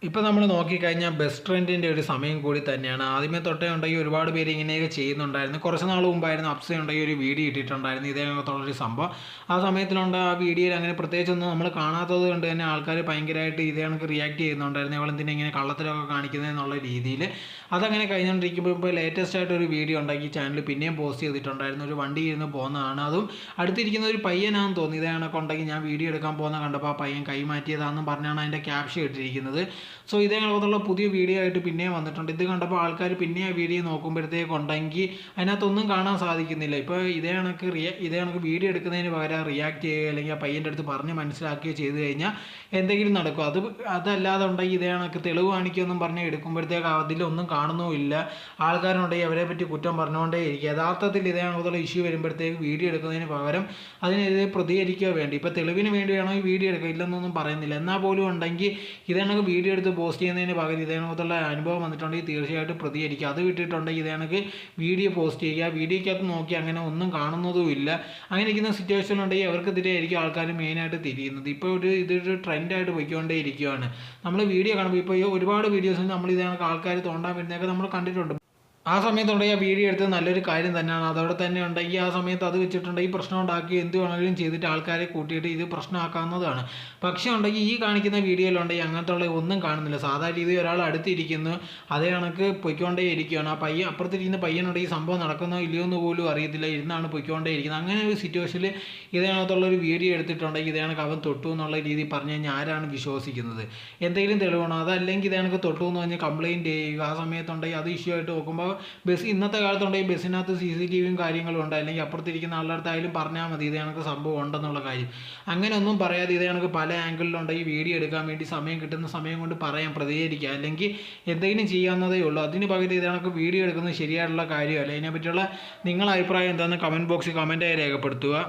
ഇപ്പോൾ നമ്മൾ നോക്കിക്കഴിഞ്ഞാൽ ബെസ്റ്റ് ട്രെൻഡിൻ്റെ ഒരു സമയം കൂടി തന്നെയാണ്. ആദ്യമേ തൊട്ടേ ഉണ്ടെങ്കിൽ ഒരുപാട് പേര് ഇങ്ങനെയൊക്കെ ചെയ്യുന്നുണ്ടായിരുന്നു. കുറച്ച് നാൾ മുമ്പായിരുന്നു അപ്സ ഉണ്ടെങ്കിൽ ഒരു വീഡിയോ ഇട്ടിട്ടുണ്ടായിരുന്നു ഇതേകത്തുള്ളൊരു സംഭവം. ആ സമയത്തിലുണ്ട് ആ വീഡിയോയിൽ അങ്ങനെ പ്രത്യേകിച്ചൊന്നും നമ്മൾ കാണാത്തത് കൊണ്ട് തന്നെ ആൾക്കാർ ഭയങ്കരമായിട്ട് ഇതേ കണക്ക് റിയാക്ട് ചെയ്യുന്നുണ്ടായിരുന്നു. അവളെന്തിനാ ഇങ്ങനെ കള്ളത്തിലൊക്കെ കാണിക്കുന്നത് എന്നുള്ള രീതിയിൽ. അതങ്ങനെ കഴിഞ്ഞുകൊണ്ടിരിക്കുമ്പോൾ ഇപ്പോൾ ലേറ്റസ്റ്റ് ആയിട്ട് ഒരു വീഡിയോ ഉണ്ടാക്കി ചാനൽ പിന്നെയും പോസ്റ്റ് ചെയ്തിട്ടുണ്ടായിരുന്നു. ഒരു വണ്ടി ഇരുന്ന് പോകുന്നതാണ്. അതും അടുത്തിരിക്കുന്ന ഒരു പയ്യനാണെന്ന് തോന്നി. ഇതേ കണക്കുണ്ടെങ്കിൽ ഞാൻ വീഡിയോ എടുക്കാൻ പോകുന്ന കണ്ടപ്പോൾ ആ പയ്യൻ കൈ മാറ്റിയതാണെന്നും പറഞ്ഞാണ് അതിൻ്റെ ക്യാപ്ഷൻ ഇട്ടിരിക്കുന്നത്. സോ ഇതേ കണക്കുള്ള പുതിയ വീഡിയോ ആയിട്ട് പിന്നെയും വന്നിട്ടുണ്ട്. ഇത് കണ്ടപ്പോൾ ആൾക്കാർ പിന്നെ ആ വീഡിയോ നോക്കുമ്പോഴത്തേക്കുണ്ടെങ്കിൽ അതിനകത്തൊന്നും കാണാൻ സാധിക്കുന്നില്ല. ഇപ്പോൾ ഇതേ കണക്ക് വീഡിയോ എടുക്കുന്നതിന് പകരം റിയാക്ട് ചെയ്യുക അല്ലെങ്കിൽ ആ പയ്യൻ്റെ അടുത്ത് പറഞ്ഞ് മനസ്സിലാക്കുകയോ ചെയ്ത് കഴിഞ്ഞാൽ എന്തെങ്കിലും നടക്കും. അതല്ലാതെ ഉണ്ടെങ്കിൽ ഇതേ കണക്ക് തെളിവ് കാണിക്കുമെന്നും പറഞ്ഞ് എടുക്കുമ്പോഴത്തേക്ക് അതിലൊന്നും കാണുന്നുമില്ല. ആൾക്കാരുണ്ടെങ്കിൽ അവരെ പറ്റി കുറ്റം പറഞ്ഞുകൊണ്ടേ ഇരിക്കുക. യഥാർത്ഥത്തിൽ ഇതേ കണക്കുള്ള ഇഷ്യൂ വരുമ്പോഴത്തേക്ക് വീഡിയോ എടുക്കുന്നതിന് പകരം അതിനെതിരെ പ്രതികരിക്കുക വേണ്ടി. ഇപ്പോൾ തെളിവിന് വേണ്ടിയാണോ ഈ വീഡിയോ എടുക്കുക ഇല്ലെന്നൊന്നും പറയുന്നില്ല. എന്നാൽ പോലും ഉണ്ടെങ്കിൽ ഇതേ കണക്ക് വീഡിയോ എടുത്ത് പോസ്റ്റ് ചെയ്യുന്നതിന് പകരം ഇതേ കണക്കുള്ള അനുഭവം വന്നിട്ടുണ്ടെങ്കിൽ തീർച്ചയായിട്ടും പ്രതികരിക്കുക. അത് വിട്ടിട്ടുണ്ടെങ്കിൽ ഇതേ കണക്ക് വീഡിയോ പോസ്റ്റ് ചെയ്യുക. വീഡിയോയ്ക്കകത്ത് നോക്കി അങ്ങനെ ഒന്നും കാണുന്നതുമില്ല. അങ്ങനെ ഇരിക്കുന്ന സിറ്റുവേഷനുണ്ടെങ്കിൽ അവർക്കെതിരെ ആയിരിക്കും ആൾക്കാർ മെയിനായിട്ട് തിരിയുന്നത്. ഇപ്പോൾ ഇതൊരു ട്രെൻഡായിട്ട് പോയിക്കൊണ്ടേ ഇരിക്കുകയാണ്. നമ്മൾ വീഡിയോ കാണുമ്പോൾ ഇപ്പോൾ ഒരുപാട് വീഡിയോസിൽ നമ്മൾ ഇതേ കണക്ക് ആൾക്കാർ തോണ്ടാൻ വരുന്നതൊക്കെ നമ്മൾ കണ്ടിട്ടുണ്ട്. ആ സമയത്തുണ്ടെങ്കിൽ ആ വീഡിയോ എടുത്തത് നല്ലൊരു കാര്യം തന്നെയാണ്. അതോടെ തന്നെ ഉണ്ടെങ്കിൽ ആ സമയത്ത് അത് വെച്ചിട്ടുണ്ടെങ്കിൽ പ്രശ്നം ഉണ്ടാക്കി എന്ത് വേണമെങ്കിലും ചെയ്തിട്ട് ആൾക്കാരെ കൂട്ടിയിട്ട് ഇത് പ്രശ്നമാക്കാവുന്നതാണ്. പക്ഷേ ഉണ്ടെങ്കിൽ ഈ കാണിക്കുന്ന വീഡിയോയിലുണ്ടെങ്കിൽ അങ്ങനത്തെ ഉള്ള ഒന്നും കാണുന്നില്ല. സാധാരണ രീതിയിൽ ഒരാൾ അടുത്തിരിക്കുന്നു, അതേ കണക്ക് പൊയ്ക്കൊണ്ടേ ഇരിക്കുകയാണ്. ആ പയ്യൻ അപ്പുറത്തിരിക്കുന്ന പയ്യനുണ്ടെങ്കിൽ ഈ സംഭവം നടക്കുന്നോ ഇല്ലയോ എന്ന് പോലും അറിയത്തില്ല, ഇരുന്നാണ് പൊയ്ക്കൊണ്ടേ ഇരിക്കുന്നത്. അങ്ങനെ ഒരു സിറ്റുവേഷനിൽ ഇതേകണത്തുള്ളൊരു വീഡിയോ എടുത്തിട്ടുണ്ടെങ്കിൽ ഇതേ കണക്ക് അവൻ തൊട്ടു എന്നുള്ള രീതിയിൽ പറഞ്ഞു കഴിഞ്ഞാൽ ആരാണ് വിശ്വസിക്കുന്നത്? എന്തെങ്കിലും തെളിവാണോ? അതല്ലെങ്കിൽ ഇതേ കണക്ക് തൊട്ടു എന്ന് പറഞ്ഞ് കംപ്ലയിൻറ്റ് ചെയ്യുക. ആ സമയത്തുണ്ടെങ്കിൽ അത് ഇഷ്യൂ ആയിട്ട് നോക്കുമ്പോൾ ഇന്നത്തെ കാലത്തുണ്ടെങ്കിൽ ബസ്സിനകത്ത് CCTVയും കാര്യങ്ങളും ഉണ്ട്. അല്ലെങ്കിൽ അപ്പുറത്തിരിക്കുന്ന ആളുടെ അടുത്തായാലും പറഞ്ഞാൽ മതി ഇതേ കണക്ക് സംഭവം ഉണ്ടെന്നുള്ള കാര്യം. അങ്ങനെ ഒന്നും പറയാതെ ഇതേ കണക്ക് പല ആംഗിളിലുണ്ടെങ്കിൽ വീഡിയോ എടുക്കാൻ വേണ്ടി സമയം കിട്ടുന്ന സമയം കൊണ്ട് പറയാം, പ്രതികരിക്കുക, അല്ലെങ്കിൽ എന്തെങ്കിലും ചെയ്യാവുന്നതേ ഉള്ളൂ. അതിന് പകരം ഇതേ കണക്ക് വീഡിയോ എടുക്കുന്നത് ശരിയായിട്ടുള്ള കാര്യമല്ല. അതിനെപ്പറ്റിയുള്ള നിങ്ങളുടെ അഭിപ്രായം എന്താണെന്ന് കമൻറ്റ് ബോക്സിൽ കമൻറ്റായി രേഖപ്പെടുത്തുക.